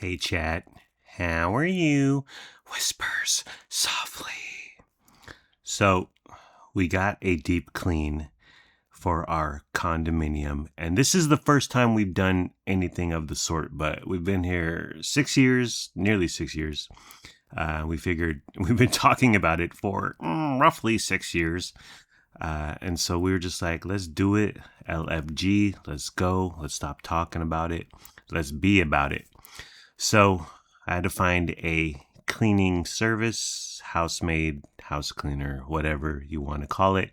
Hey, chat. How are you? Whispers softly. So, we got a deep clean for our condominium, and this is the first time we've done anything of the sort, but we've been here 6 years, nearly 6 years. We figured we've been talking about it for roughly 6 years. And so we were just like, let's do it. LFG, let's go. Let's stop talking about it. Let's be about it. So I had to find a cleaning service, housemaid, house cleaner, whatever you want to call it.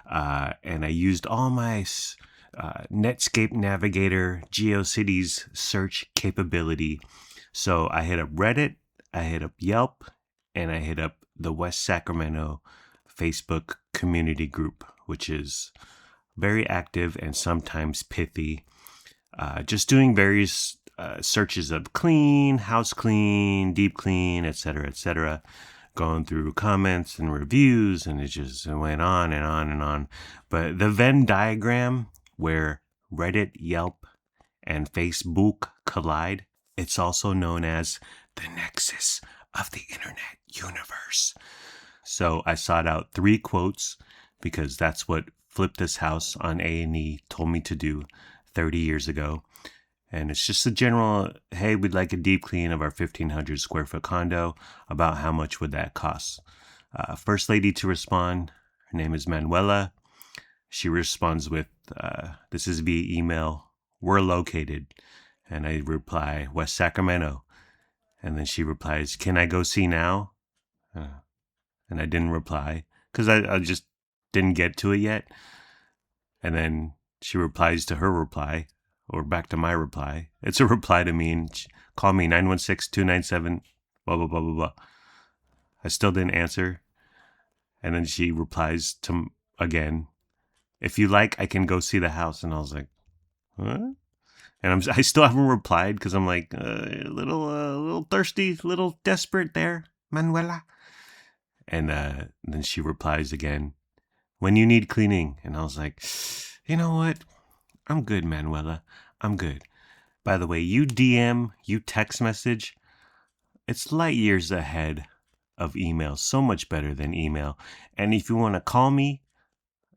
And I used all my Netscape Navigator GeoCities search capability. So I hit up Reddit, I hit up Yelp, and I hit up the West Sacramento Facebook community group, which is very active and sometimes pithy. Just doing various searches of clean, house clean, deep clean, etc., going through comments and reviews, and it just went on and on and on. But the Venn diagram where Reddit, Yelp, and Facebook collide, it's also known as the nexus of the internet universe. So I sought out 3 quotes because that's what Flip This House on A&E told me to do 30 years ago. And it's just a general, hey, we'd like a deep clean of our 1,500 square foot condo. About how much would that cost? First lady to respond, her name is Manuela. She responds with, this is via email, we're located. And I reply, West Sacramento. And then she replies, can I go see now? And I didn't reply because I just didn't get to it yet. And then she replies to her reply, or back to my reply. It's a reply to me, and call me 916-297, blah, blah, blah, blah, blah. I still didn't answer. And then she replies to again, if you like, I can go see the house. And I was like, what? And I still haven't replied because I'm like a little thirsty, a little desperate there, Manuela. And then she replies again, when you need cleaning. And I was like, you know what? I'm good, Manuela. I'm good. By the way, you DM, you text message, it's light years ahead of email. So much better than email. And if you want to call me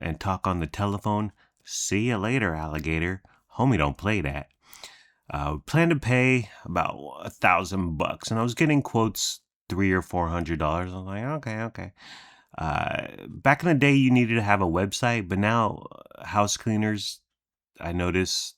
and talk on the telephone, see you later, alligator. Homie, don't play that. Plan to pay about $1,000, and I was getting quotes $300 or $400. I was like, okay. Back in the day, you needed to have a website, but now house cleaners, I notice,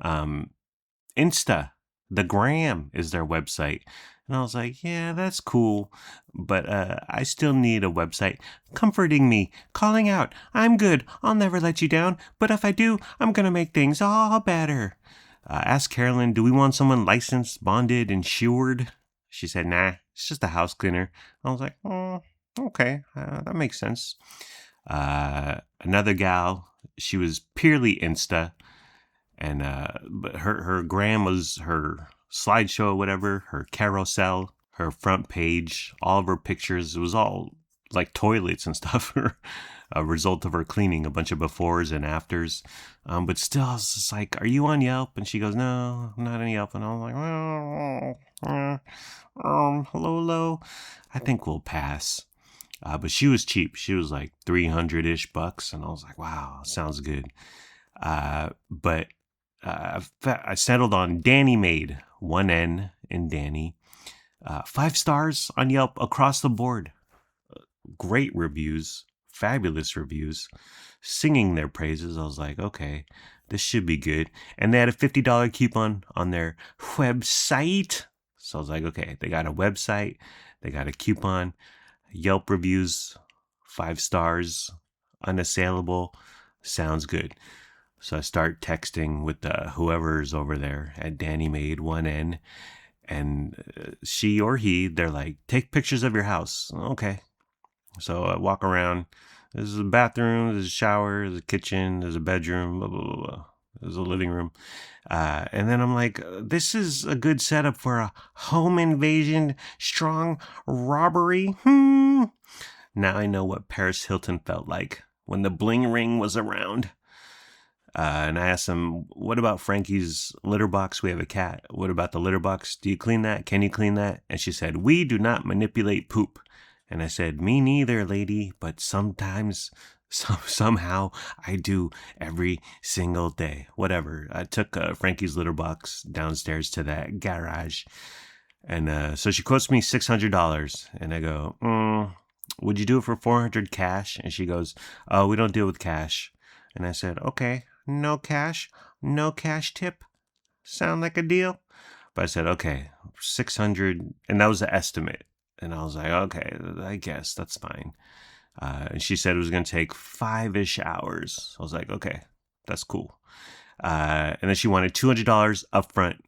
Insta, the gram is their website. And I was like, yeah, that's cool, but I still need a website. Comforting me, calling out, I'm good, I'll never let you down, but if I do, I'm going to make things all better. Asked Carolyn, do we want someone licensed, bonded, insured? She said, nah, it's just a house cleaner. I was like, oh, okay, that makes sense. Another gal, she was purely Insta, and but her gram was her slideshow or whatever, her carousel, her front page, all of her pictures. It was all like toilets and stuff. A result of her cleaning, a bunch of befores and afters. But still, I was just like, are you on Yelp? And she goes, no, I'm not on Yelp. And I was like, hello. I think we'll pass. But she was cheap. She was like $300-ish. And I was like, wow, sounds good. But I settled on Danny Made, 1 N in Danny. 5 stars on Yelp across the board. Great reviews. Fabulous reviews, singing their praises. I was like, okay, this should be good. And they had a $50 coupon on their website. So I was like, okay, they got a website, they got a coupon, Yelp reviews, 5 stars, unassailable, sounds good. So I start texting with whoever's over there at Danny Made 1N, and she or he, they're like, take pictures of your house. Okay. So I walk around. There's a bathroom, there's a shower, there's a kitchen, there's a bedroom, blah, blah, blah, blah. There's a living room. And then I'm like, this is a good setup for a home invasion, strong robbery. Now I know what Paris Hilton felt like when the bling ring was around. And I asked him, what about Frankie's litter box? We have a cat. What about the litter box? Do you clean that? Can you clean that? And she said, we do not manipulate poop. And I said, me neither, lady, but sometimes, somehow I do every single day. Whatever. I took Frankie's litter box downstairs to that garage. And so she quotes me $600. And I go, would you do it for $400 cash? And she goes, oh, we don't deal with cash. And I said, okay, no cash tip. Sound like a deal? But I said, okay, 600. And that was the estimate. And I was like, okay, I guess that's fine. And she said it was going to take 5-ish hours. I was like, okay, that's cool. And then she wanted $200 upfront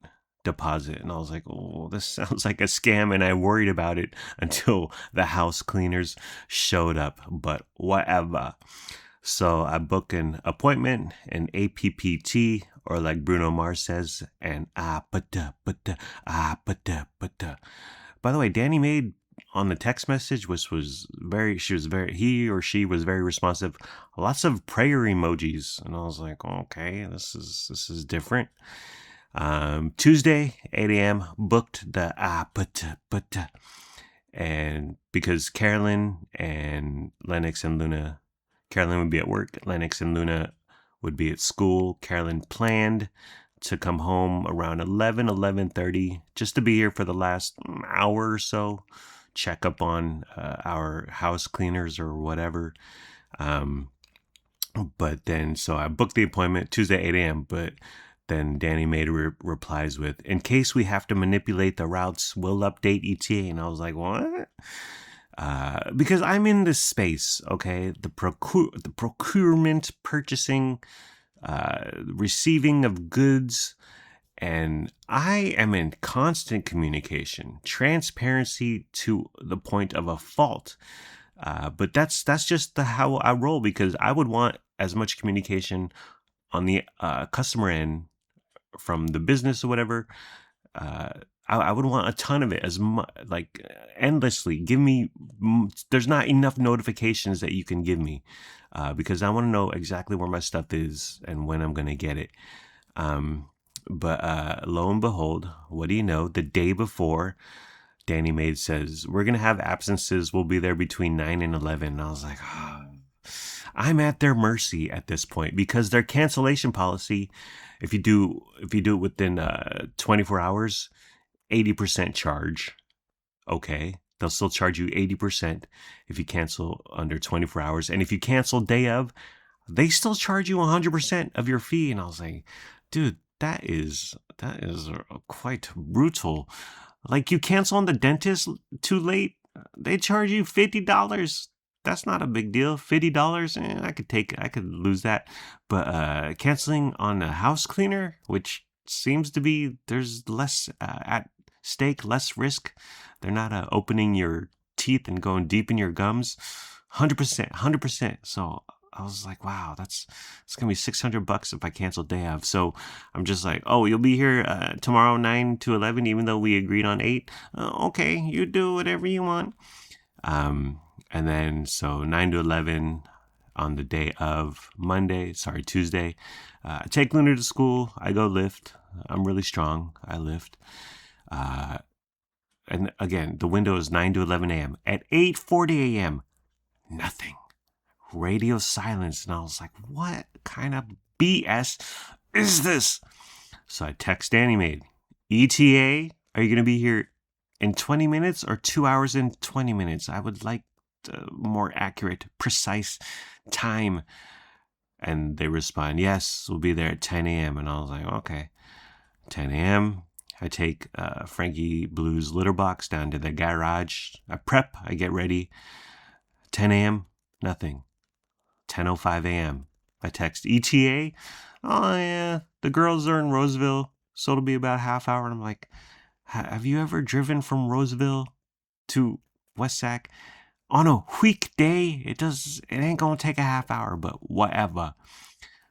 deposit. And I was like, oh, this sounds like a scam. And I worried about it until the house cleaners showed up. But whatever. So I booked an appointment, an APPT, or like Bruno Mars says, an ah-pa-da. By the way, Danny made on the text message, which was he or she was very responsive. Lots of prayer emojis. And I was like, okay, this is different. Tuesday, 8 a.m., booked the ah-pa-da. And because Carolyn and Lennox and Luna, Carolyn would be at work, Lennox and Luna would be at school. Carolyn planned to come home around 11:30, just to be here for the last hour or so, check up on our house cleaners or whatever. But then, so I booked the appointment Tuesday, 8 a.m., but then Danny made replies with, in case we have to manipulate the routes, we'll update ETA. And I was like, what? Because I'm in this space, okay? The procurement, purchasing, receiving of goods, and I am in constant communication, transparency to the point of a fault. But that's just how I roll, because I would want as much communication on the customer end from the business or whatever. I would want a ton of it, as much, like endlessly. Give me, there's not enough notifications that you can give me, because I want to know exactly where my stuff is and when I'm going to get it. But lo and behold, what do you know? The day before, Danny Maid says, we're going to have absences. We'll be there between 9 and 11. And I was like, oh, I'm at their mercy at this point, because their cancellation policy, if you do it within 24 hours, 80% charge. Okay. They'll still charge you 80% if you cancel under 24 hours. And if you cancel day of, they still charge you 100% of your fee. And I was like, dude, that is quite brutal. Like, you cancel on the dentist too late, they charge you $50. That's not a big deal. $50, I could lose that. But canceling on a house cleaner, which seems to be, there's less at stake, less risk. They're not opening your teeth and going deep in your gums. 100%. So I was like, wow, it's gonna be $600 if I cancel day of. So I'm just like, oh, you'll be here tomorrow 9 to 11, even though we agreed on 8. Okay, you do whatever you want. And then so 9 to 11 on the day of Tuesday. I take Luna to school. I go lift. I'm really strong. I lift. And again, the window is 9 to 11 a.m. At 8:40 a.m., nothing. Radio silence. And I was like, what kind of BS is this? So I text Danny Maid, ETA, are you going to be here in 20 minutes or 2 hours and 20 minutes? I would like more accurate, precise time. And they respond, yes, we'll be there at 10 a.m. And I was like, okay, 10 a.m. I take Frankie Blue's litter box down to the garage. I prep, I get ready. 10 a.m., nothing. 10:05 a.m. I text ETA. Oh, yeah, the girls are in Roseville, so it'll be about a half hour. And I'm like, have you ever driven from Roseville to West Sac? On a weekday, it ain't gonna take a half hour, but whatever.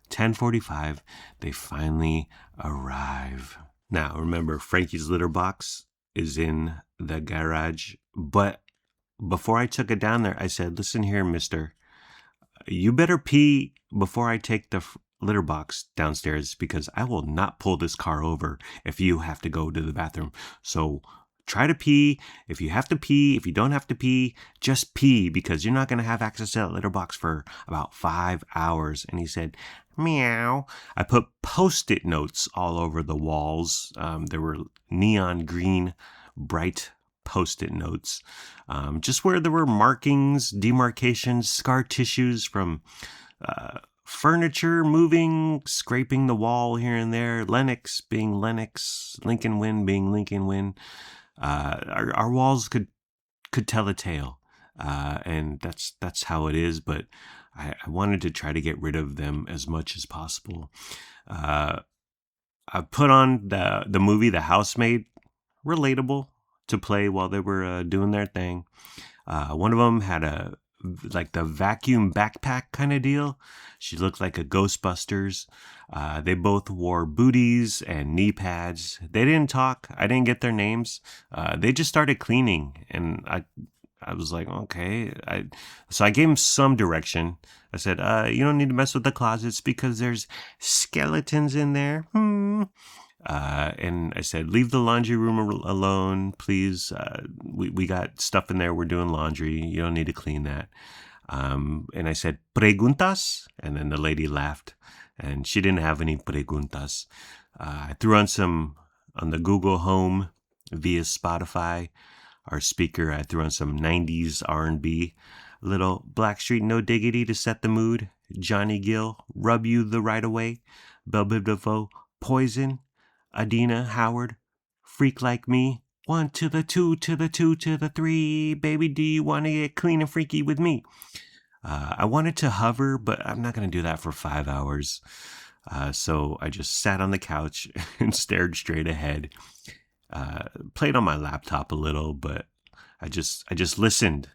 10:45, they finally arrive. Now, remember, Frankie's litter box is in the garage, but before I took it down there, I said, listen here, mister, you better pee before I take the litter box downstairs because I will not pull this car over if you have to go to the bathroom. So try to pee. If you have to pee, if you don't have to pee, just pee because you're not going to have access to that litter box for about 5 hours. And he said, meow. I put Post-it notes all over the walls. There were neon green, bright Post-it notes, just where there were markings, demarcations, scar tissues from furniture moving, scraping the wall here and there, Lennox being Lennox, Lincoln Wind being Lincoln Wind. Our walls could tell a tale, and that's how it is. But I wanted to try to get rid of them as much as possible. I put on the movie The Housemaid, relatable to play while they were doing their thing. One of them had the vacuum backpack kind of deal. She looked like a Ghostbusters. They both wore booties and knee pads. They didn't talk. I didn't get their names. They just started cleaning, and I was like, okay. So I gave them some direction. I said, you don't need to mess with the closets because there's skeletons in there. And I said, leave the laundry room alone, please. We got stuff in there. We're doing laundry. You don't need to clean that. And I said, preguntas? And then the lady laughed, and she didn't have any preguntas. I threw on the Google Home via Spotify, our speaker. I threw on some 90s R&B, little Blackstreet No Diggity to set the mood, Johnny Gill, Rub You the Right Away, Bell Biv DeVoe, Poison, Adina Howard, Freak Like Me, 1 to the 2 to the 2 to the 3, baby, do you want to get clean and freaky with me? I wanted to hover, but I'm not going to do that for 5 hours. So I just sat on the couch and stared straight ahead. Played on my laptop a little, but I just listened.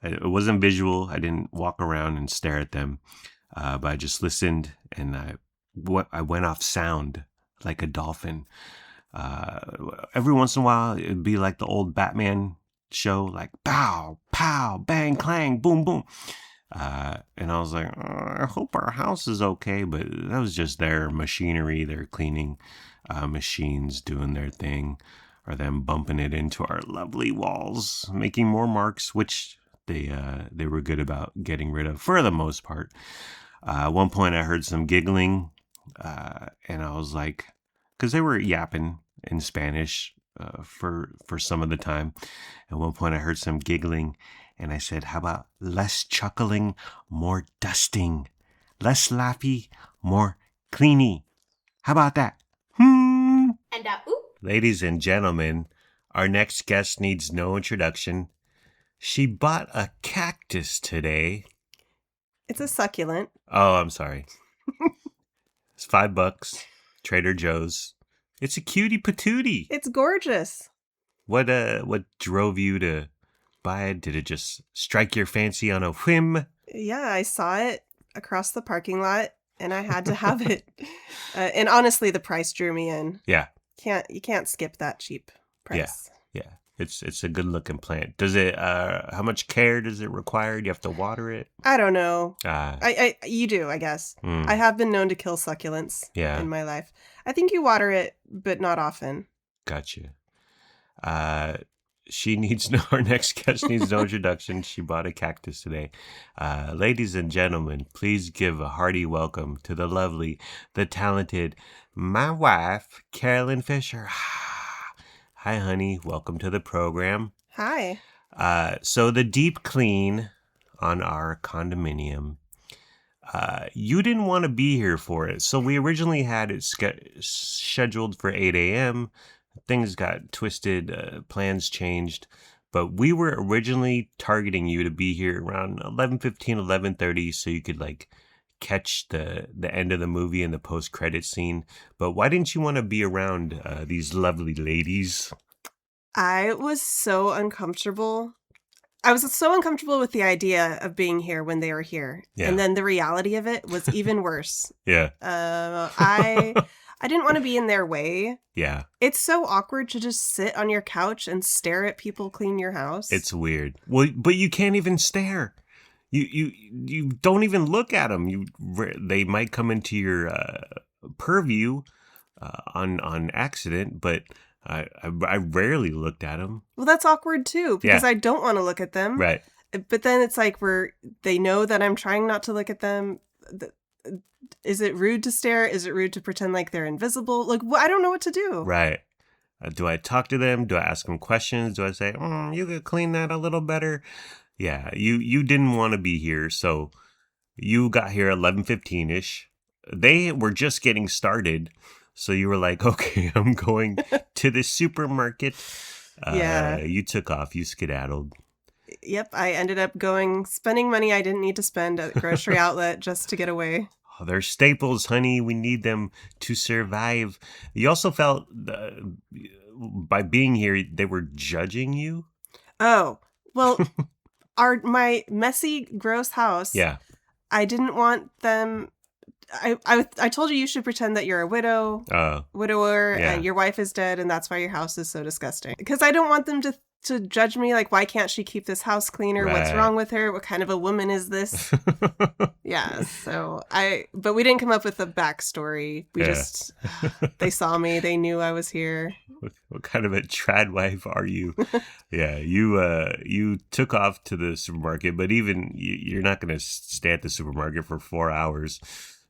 It wasn't visual. I didn't walk around and stare at them, but I just listened, and I went off sound like a dolphin. Every once in a while, it'd be like the old Batman show, like pow, pow, bang, clang, boom, boom. And I was like, I hope our house is okay, but that was just their machinery, their cleaning machines doing their thing, or them bumping it into our lovely walls, making more marks, which they were good about getting rid of for the most part. At one point, I heard some giggling, and I was like, because they were yapping in Spanish for some of the time. At one point, I heard some giggling, and I said, how about less chuckling, more dusting? Less laughy, more cleany. How about that? And Ladies and gentlemen, our next guest needs no introduction. She bought a cactus today. It's a succulent. Oh, I'm sorry. It's $5, Trader Joe's. It's a cutie patootie. It's gorgeous. What drove you to buy it? Did it just strike your fancy on a whim? Yeah, I saw it across the parking lot, and I had to have it. And honestly, the price drew me in. Yeah. You can't skip that cheap price. Yeah. It's a good looking plant. Does it? How much care does it require? Do you have to water it? I don't know. You do, I guess. I have been known to kill succulents in my life. I think you water it, but not often. Gotcha. Our next guest needs no introduction. She bought a cactus today. Ladies and gentlemen, please give a hearty welcome to the lovely, the talented, my wife, Carolyn Fisher. Hi, honey. Welcome to the program. Hi. So the deep clean on our condominium, you didn't want to be here for it. So we originally had it scheduled for 8 a.m. Things got twisted, plans changed, but we were originally targeting you to be here around 11:15, 11:30, so you could catch the end of the movie and the post-credit scene. But why didn't you want to be around these lovely ladies? I was so uncomfortable. I was so uncomfortable with the idea of being here when they were here. Yeah. And then the reality of it was even worse. Yeah. I didn't want to be in their way. Yeah. It's so awkward to just sit on your couch and stare at people clean your house. It's weird. Well, but you can't even stare. you don't even look at them. They might come into your purview on accident, but I rarely looked at them. Well, that's awkward too, because Yeah. I don't want to look at them. Right. But then it's like they know that I'm trying not to look at them. Is it rude to stare? Is it rude to pretend like they're invisible? Like, I don't know what to do. Right. Do I talk to them? Do I ask them questions? Do I say, you could clean that a little better? Yeah, you didn't want to be here, so you got here 11:15ish. They were just getting started, so you were like, okay, I'm going to the supermarket. Yeah. You took off. You skedaddled. Yep, I ended up spending money I didn't need to spend at the grocery outlet just to get away. Oh, they're staples, honey. We need them to survive. You also felt by being here, they were judging you. Oh, well, my messy, gross house. Yeah. I didn't want them. I told you should pretend that you're a widower, and your wife is dead, and that's why your house is so disgusting. Because I don't want them to judge me, like, why can't she keep this house cleaner? Right. What's wrong with her? What kind of a woman is this? Yeah, so but we didn't come up with a backstory. We just, they saw me, they knew I was here. What kind of a trad wife are you? Yeah, you took off to the supermarket, but even you're not going to stay at the supermarket for 4 hours.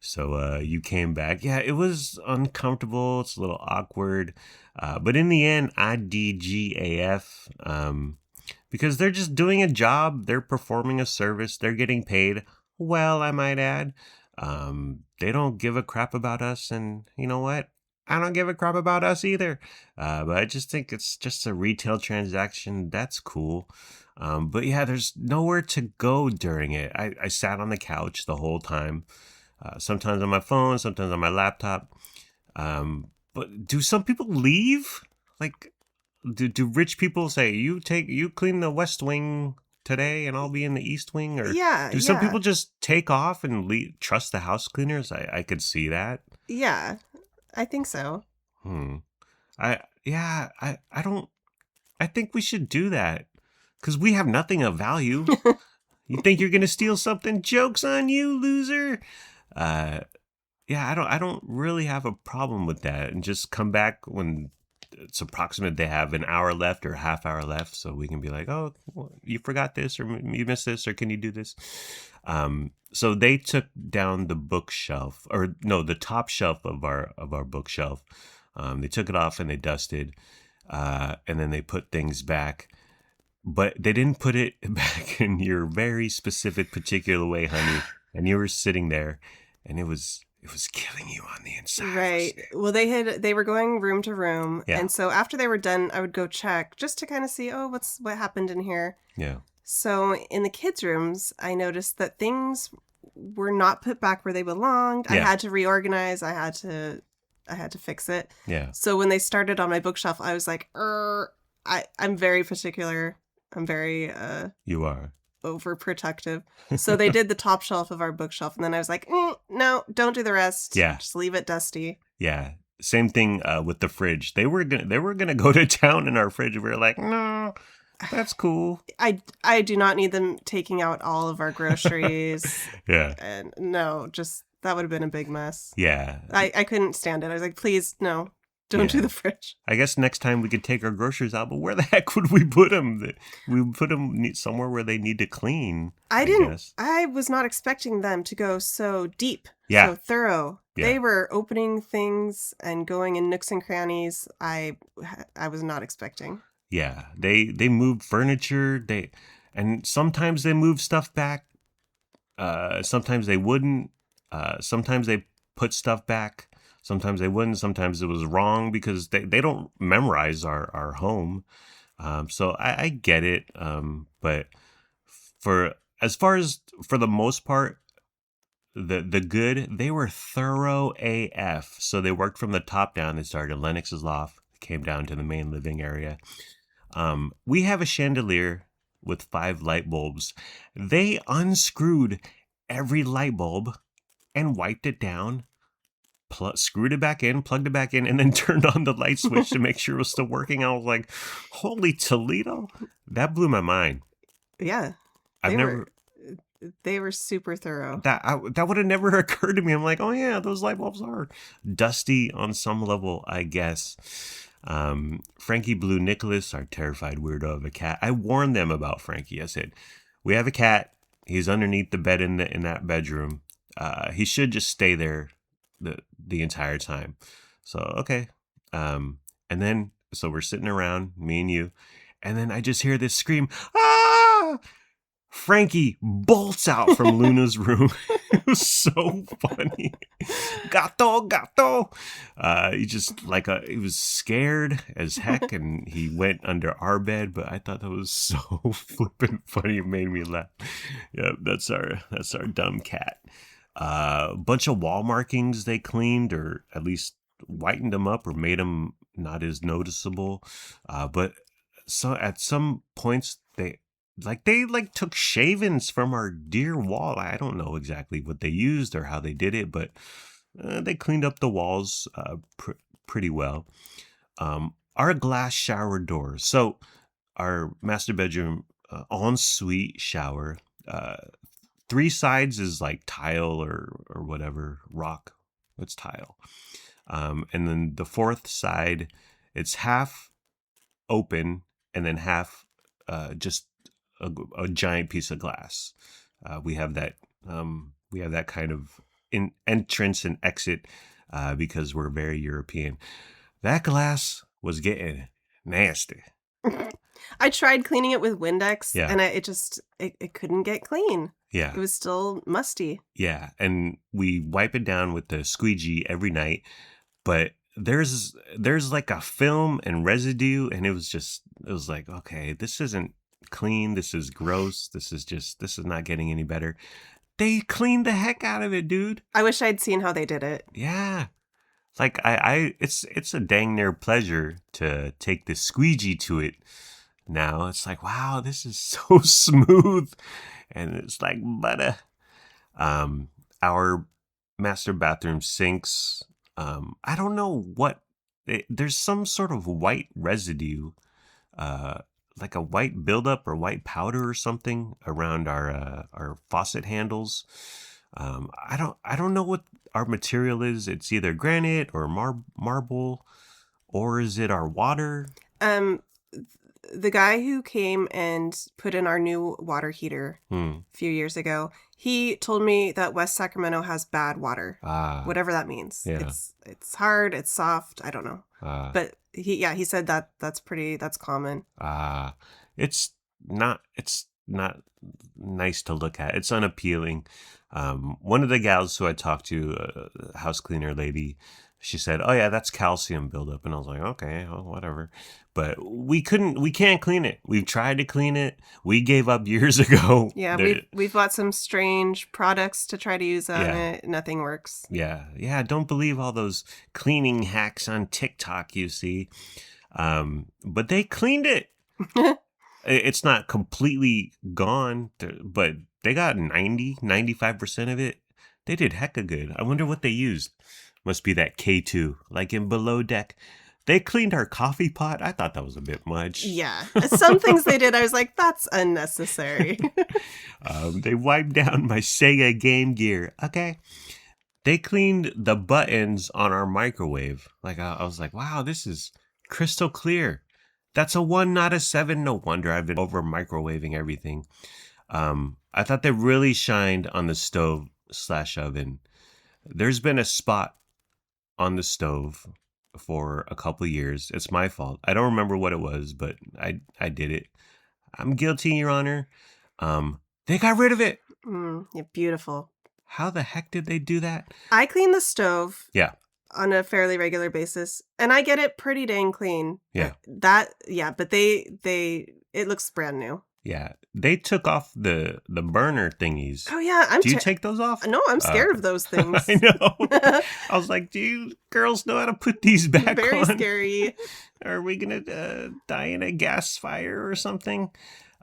So you came back. Yeah, it was uncomfortable. It's a little awkward. But in the end, IDGAF, because they're just doing a job. They're performing a service. They're getting paid well, I might add. They don't give a crap about us. And you know what? I don't give a crap about us either. But I just think it's just a retail transaction. That's cool. But yeah, there's nowhere to go during it. I sat on the couch the whole time. Sometimes on my phone, sometimes on my laptop. But do some people leave? Like, do rich people say, you clean the West Wing today and I'll be in the East Wing? Or do some people just take off and trust the house cleaners? I could see that. Yeah, I think so. I think we should do that because we have nothing of value. You think you're going to steal something? Joke's on you, loser. I don't really have a problem with that, and just come back when it's approximate. They have an hour left or a half hour left, so we can be like, oh, you forgot this, or you missed this, or can you do this? So they took down the bookshelf, the top shelf of our bookshelf. They took it off and they dusted, and then they put things back. But they didn't put it back in your very specific, particular way, honey. And you were sitting there, and it was killing you on the inside. Right. Well, they were going room to room, and so after they were done, I would go check just to kind of see, what happened in here. Yeah. So in the kids' rooms, I noticed that things were not put back where they belonged. Yeah. I had to reorganize. I had to fix it. Yeah. So when they started on my bookshelf, I was like, I'm very particular. I'm very you are overprotective. So they did the top shelf of our bookshelf, and then I was like, no, don't do the rest. Yeah, just leave it dusty. Yeah, same thing with the fridge. They were gonna go to town in our fridge. We were like, no, that's cool. I do not need them taking out all of our groceries. Yeah, and no, just that would have been a big mess. Yeah, I couldn't stand it. I was like, please, no. Don't do the fridge. I guess next time we could take our groceries out, but where the heck would we put them? We would put them somewhere where they need to clean. I was not expecting them to go so deep, so thorough. Yeah. They were opening things and going in nooks and crannies. I was not expecting. Yeah, they moved furniture. And sometimes they moved stuff back. Sometimes they wouldn't. Sometimes they put stuff back. Sometimes they wouldn't. Sometimes it was wrong because they don't memorize our home. So I get it. But for the most part, the good, they were thorough AF. So they worked from the top down. They started in Lennox's loft, came down to the main living area. We have a chandelier with 5 light bulbs. They unscrewed every light bulb and wiped it down. Screwed it back in, plugged it back in, and then turned on the light switch to make sure it was still working. I was like, holy Toledo. That blew my mind. Yeah. They were super thorough. That would have never occurred to me. I'm like, oh yeah, those light bulbs are dusty on some level, I guess. Frankie Blue Nicholas, our terrified weirdo of a cat. I warned them about Frankie. I said, we have a cat. He's underneath the bed in that bedroom. He should just stay there the entire time. So okay. And then so we're sitting around, me and you, and then I just hear this scream, ah! Frankie bolts out from Luna's room. It was so funny. Gato. He was scared as heck, and he went under our bed. But I thought that was so flippin' funny. It made me laugh. Yeah, that's our dumb cat. A bunch of wall markings they cleaned, or at least whitened them up, or made them not as noticeable. But so at some points they took shavings from our dear wall. I don't know exactly what they used or how they did it, but they cleaned up the walls pretty well. Our glass shower doors. So our master bedroom ensuite shower. 3 sides is like tile or whatever, rock. It's tile. And then the 4th side, it's half open and then half just a giant piece of glass. We have that kind of entrance and exit because we're very European. That glass was getting nasty. I tried cleaning it with Windex, and it couldn't get clean. Yeah, it was still musty. Yeah, and we wipe it down with the squeegee every night, but there's like a film and residue, and it was like, okay, this isn't clean. This is gross. This is not getting any better. They cleaned the heck out of it, dude. I wish I'd seen how they did it. Yeah. Like it's a dang near pleasure to take the squeegee to it. Now it's like, wow, this is so smooth, and it's like butter. Our master bathroom sinks. I don't know what. There's some sort of white residue, like a white buildup or white powder or something around our faucet handles. I don't know what our material is. It's either granite or marble, or is it our water? The guy who came and put in our new water heater a few years ago, he told me that West Sacramento has bad water. Whatever that means. Yeah. It's hard, it's soft, I don't know. But he said that's common. It's not nice to look at. It's unappealing. One of the gals who I talked to, a house cleaner lady, she said, "Oh yeah, that's calcium buildup," and I was like, "Okay, well, whatever." But we can't clean it. We've tried to clean it. We gave up years ago. Yeah, we've bought some strange products to try to use on it. Nothing works. Yeah. Don't believe all those cleaning hacks on TikTok you see. But they cleaned it. It's not completely gone, but they got 95% of it. They did hecka good. I wonder what they used. Must be that K2, like in Below Deck. They cleaned our coffee pot. I thought that was a bit much. Yeah. Some things they did, I was like, that's unnecessary. They wiped down my Sega Game Gear. Okay. They cleaned the buttons on our microwave. Like I was like, wow, this is crystal clear. That's a 1, not a 7. No wonder I've been over microwaving everything. I thought they really shined on the stove / oven. There's been a spot on the stove for a couple of years. It's my fault. I don't remember what it was, but I did it. I'm guilty, Your Honor. They got rid of it. Yeah, beautiful. How the heck did they do that? I clean the stove. Yeah. On a fairly regular basis, and I get it pretty dang clean. Yeah. But it looks brand new. Yeah. They took off the burner thingies. Oh yeah, do you take those off? No, I'm scared of those things. I know. I was like, do you girls know how to put these back on? Very scary. Are we gonna die in a gas fire or something?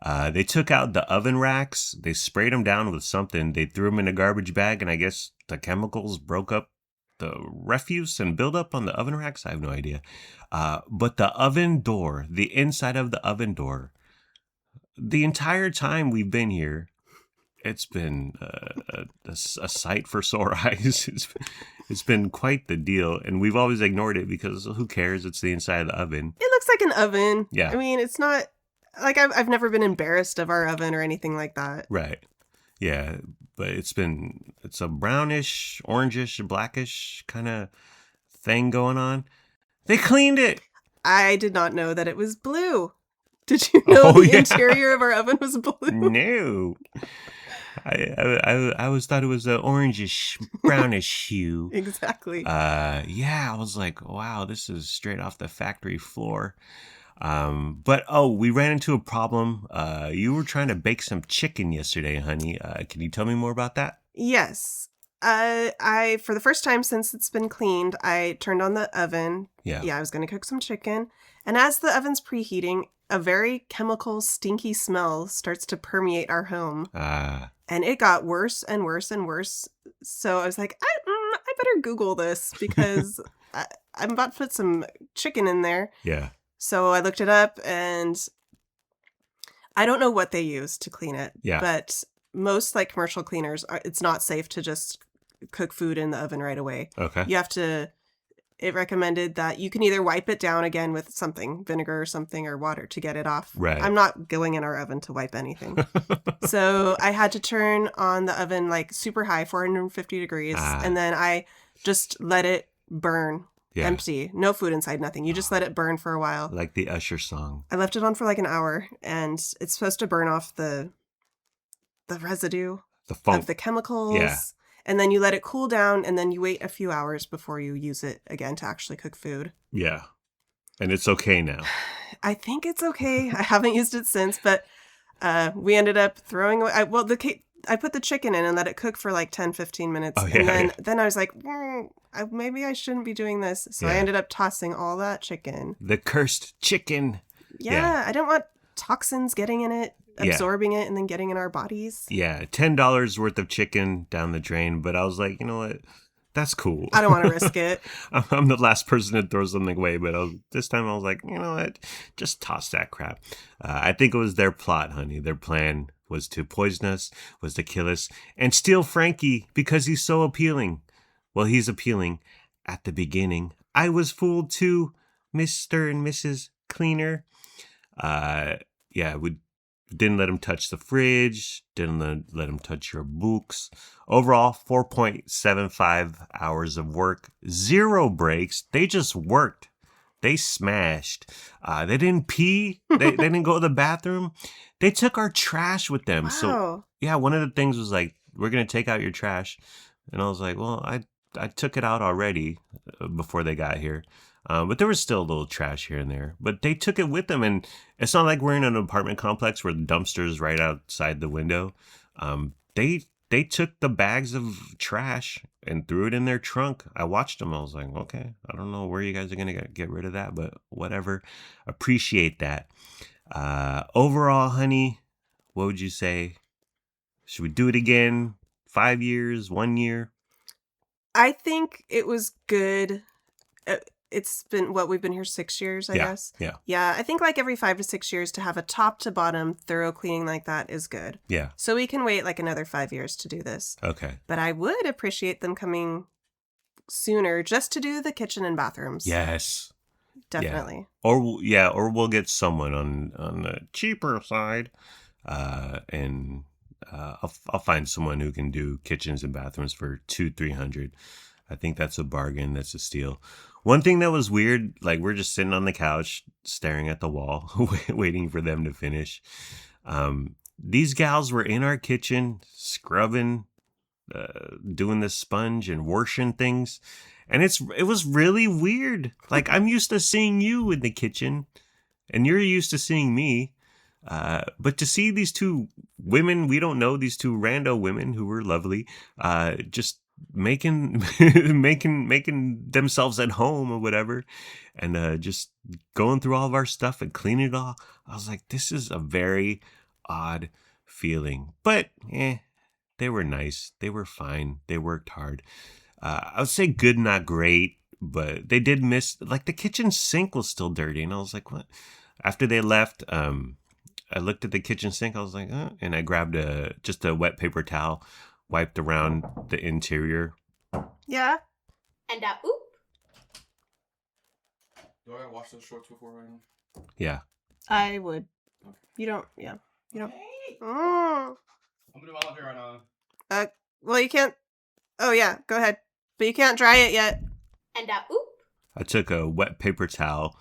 They took out the oven racks. They sprayed them down with something. They threw them in a garbage bag, and I guess the chemicals broke up the refuse and buildup on the oven racks. I have no idea. But the oven door, the inside of the oven door, the entire time we've been here, it's been a sight for sore eyes. It's been quite the deal, and we've always ignored it because who cares? It's the inside of the oven. It looks like an oven. Yeah. I mean, it's not like I've never been embarrassed of our oven or anything like that. Right. Yeah, but it's a brownish, orangish, blackish kind of thing going on. They cleaned it. I did not know that it was blue. Did you know the interior of our oven was blue? No. I always thought it was an orangish, brownish hue. Exactly. Yeah, I was like, wow, this is straight off the factory floor. But we ran into a problem. You were trying to bake some chicken yesterday, honey. Can you tell me more about that? Yes. I for the first time since it's been cleaned, I turned on the oven. Yeah. I was going to cook some chicken. And as the oven's preheating, a very chemical, stinky smell starts to permeate our home. And it got worse and worse and worse. So I was like, I better Google this because I'm about to put some chicken in there. Yeah. So I looked it up, and I don't know what they use to clean it. Yeah. But most like commercial cleaners, it's not safe to just cook food in the oven right away. Okay. You have to. It recommended that you can either wipe it down again with something, vinegar or something, or water to get it off. Right. I'm not going in our oven to wipe anything. So I had to turn on the oven like super high, 450 degrees. And then I just let it burn. Yeah. Empty. No food inside, nothing. You just let it burn for a while. Like the Usher song. I left it on for like an hour, and it's supposed to burn off the residue. The funk. Of the chemicals. Yeah. And then you let it cool down, and then you wait a few hours before you use it again to actually cook food. Yeah. And it's okay now. I think it's okay. I haven't used it since, but we ended up throwing away. I put the chicken in and let it cook for like 10, 15 minutes. Oh, yeah, and then I was like, maybe I shouldn't be doing this. So I ended up tossing all that chicken. The cursed chicken. Yeah. I don't want toxins getting in it, absorbing it, and then getting in our bodies. Yeah. $10 worth of chicken down the drain. But I was like, you know what? That's cool. I don't want to risk it. I'm the last person to throw something away, but this time I was like, you know what? Just toss that crap. I think it was their plot, honey. Their plan was to poison us, was to kill us, and steal Frankie because he's so appealing. Well, he's appealing at the beginning. I was fooled too, Mr. and Mrs. Cleaner. We didn't let him touch the fridge, didn't let him touch your books. Overall, 4.75 hours of work, 0 breaks. They just worked. They smashed. They didn't pee. They didn't go to the bathroom. They took our trash with them. Wow. So, yeah, one of the things was like, we're going to take out your trash. And I was like, well, I took it out already before they got here. But there was still a little trash here and there. But they took it with them. And it's not like we're in an apartment complex where the dumpster is right outside the window. They took the bags of trash and threw it in their trunk. I watched them. I was like, okay, I don't know where you guys are going to get rid of that, but whatever. Appreciate that. Overall, honey, what would you say? Should we do it again? 5 years, 1 year? I think it was good. It's been, we've been here 6 years, I guess. Yeah, I think like every 5 to 6 years to have a top to bottom thorough cleaning like that is good. Yeah. So we can wait like another 5 years to do this. Okay. But I would appreciate them coming sooner just to do the kitchen and bathrooms. Yes. Definitely. Yeah. Or we'll get someone on the cheaper side, and I'll find someone who can do kitchens and bathrooms for $200-300. I think that's a bargain. That's a steal. One thing that was weird, like we're just sitting on the couch staring at the wall, waiting for them to finish. These gals were in our kitchen scrubbing, doing the sponge and washing things. And it was really weird. Like I'm used to seeing you in the kitchen and you're used to seeing me. But to see these two women, we don't know, these two rando women who were lovely, just making themselves at home or whatever, and just going through all of our stuff and cleaning it all. I was like, this is a very odd feeling. But they were nice. They were fine. They worked hard. I would say good, not great, but they did miss, like the kitchen sink was still dirty. And I was like, what? After they left, I looked at the kitchen sink. I was like, and I grabbed just a wet paper towel, wiped around the interior. Yeah. And oop. Do I wash those shorts before I? Yeah. I would. Okay. You don't. Yeah. You don't. Hey. Oh. I'm gonna do my laundry right now. Well, you can't. Oh yeah, go ahead. But you can't dry it yet. And oop. I took a wet paper towel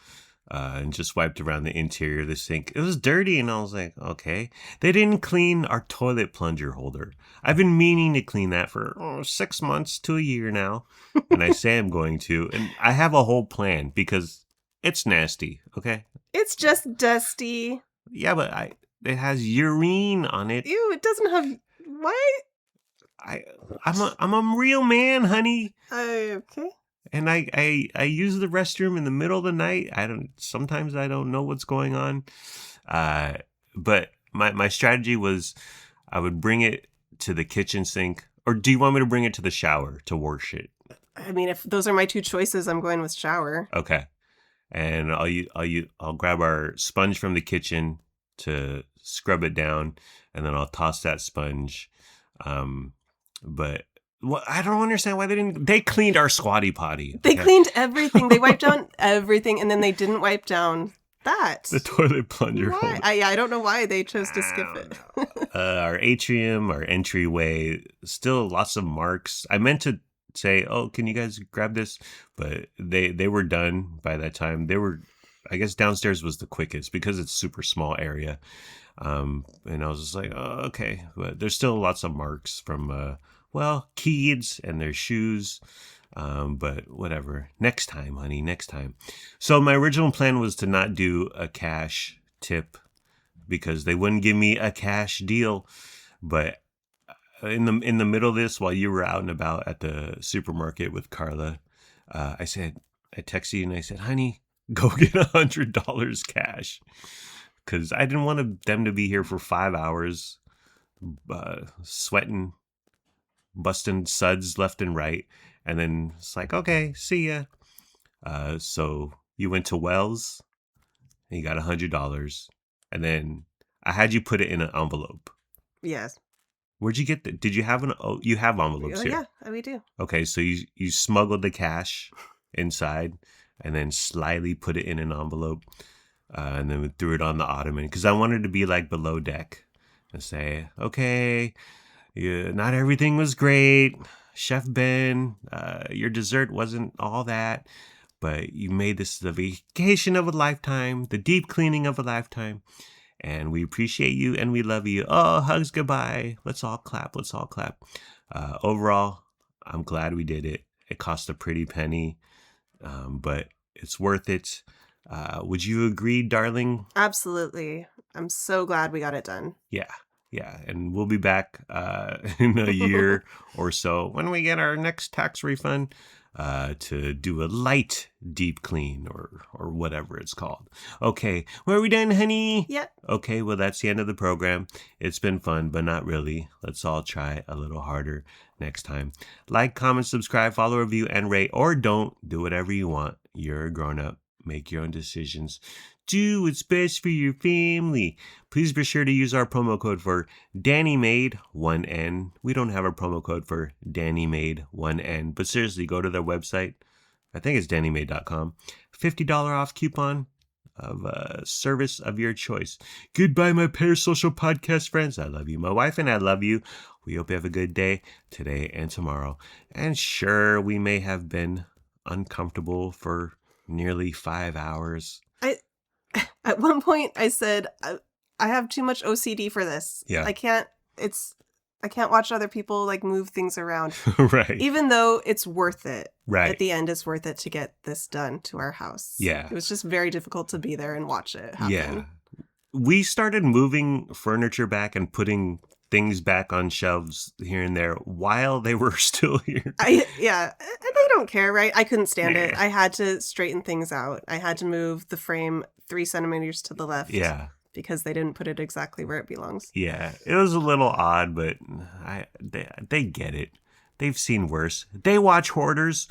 and just wiped around the interior of the sink. It was dirty, and I was like, okay. They didn't clean our toilet plunger holder. I've been meaning to clean that for 6 months to a year now, and I say I'm going to. And I have a whole plan because it's nasty, okay? It's just dusty. Yeah, but it has urine on it. Ew, it doesn't have... Why? I'm a real man, honey. Okay. And I use the restroom in the middle of the night. Sometimes I don't know what's going on. But my strategy was I would bring it to the kitchen sink. Or do you want me to bring it to the shower to wash it? I mean, if those are my two choices, I'm going with shower. Okay. And I'll grab our sponge from the kitchen to scrub it down, and then I'll toss that sponge. But I don't understand why they cleaned our squatty potty. They cleaned everything. They wiped down everything, and then they didn't wipe down that. The toilet plunger holder. I don't know why they chose to skip it. Our atrium, our entryway, still lots of marks. I meant to say, oh, can you guys grab this? But they were done by that time. I guess downstairs was the quickest because it's super small area. And I was just like, oh, okay. But there's still lots of marks from, kids and their shoes. But whatever. Next time, honey, next time. So my original plan was to not do a cash tip because they wouldn't give me a cash deal. But in the middle of this, while you were out and about at the supermarket with Carla, I texted you and I said, honey, go get $100 cash. Because I didn't want them to be here for 5 hours, sweating, busting suds left and right. And then it's like, okay, see ya. So you went to Wells and you got $100. And then I had you put it in an envelope. Yes. Where'd you get that? Did you have you have envelopes here? Yeah, we do. Okay, so you smuggled the cash inside and then slyly put it in an envelope. And then we threw it on the ottoman because I wanted to be like below deck and say, okay, not everything was great. Chef Ben, your dessert wasn't all that, but you made this the vacation of a lifetime, the deep cleaning of a lifetime. And we appreciate you and we love you. Oh, hugs goodbye. Let's all clap. Let's all clap. Overall, I'm glad we did it. It cost a pretty penny, but it's worth it. Would you agree, darling? Absolutely. I'm so glad we got it done. Yeah. And we'll be back in a year or so when we get our next tax refund to do a light deep clean or whatever it's called. Okay. Well, are we done, honey? Yeah. Okay. Well, that's the end of the program. It's been fun, but not really. Let's all try a little harder next time. Like, comment, subscribe, follow, review, and rate, or don't. Do whatever you want. You're a grown up. Make your own decisions. Do what's best for your family. Please be sure to use our promo code for DannyMade, 1N. We don't have a promo code for DannyMade, 1N. But seriously, go to their website. I think it's DannyMade.com. $50 off coupon of service of your choice. Goodbye, my parasocial podcast friends. I love you. My wife and I love you. We hope you have a good day today and tomorrow. And sure, we may have been uncomfortable for nearly 5 hours. At one point I said, I have too much OCD for this. Yeah. I can't watch other people like move things around. Right. Even though it's worth it. Right. At the end, it's worth it to get this done to our house. Yeah. It was just very difficult to be there and watch it happen. Yeah. We started moving furniture back and putting things back on shelves here and there while they were still here. Yeah. And they don't care, right? I couldn't stand it. I had to straighten things out. I had to move the frame 3 centimeters to the left. Yeah. Because they didn't put it exactly where it belongs. Yeah. It was a little odd, but they get it. They've seen worse. They watch Hoarders.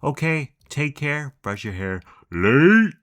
Okay. Take care. Brush your hair. Late.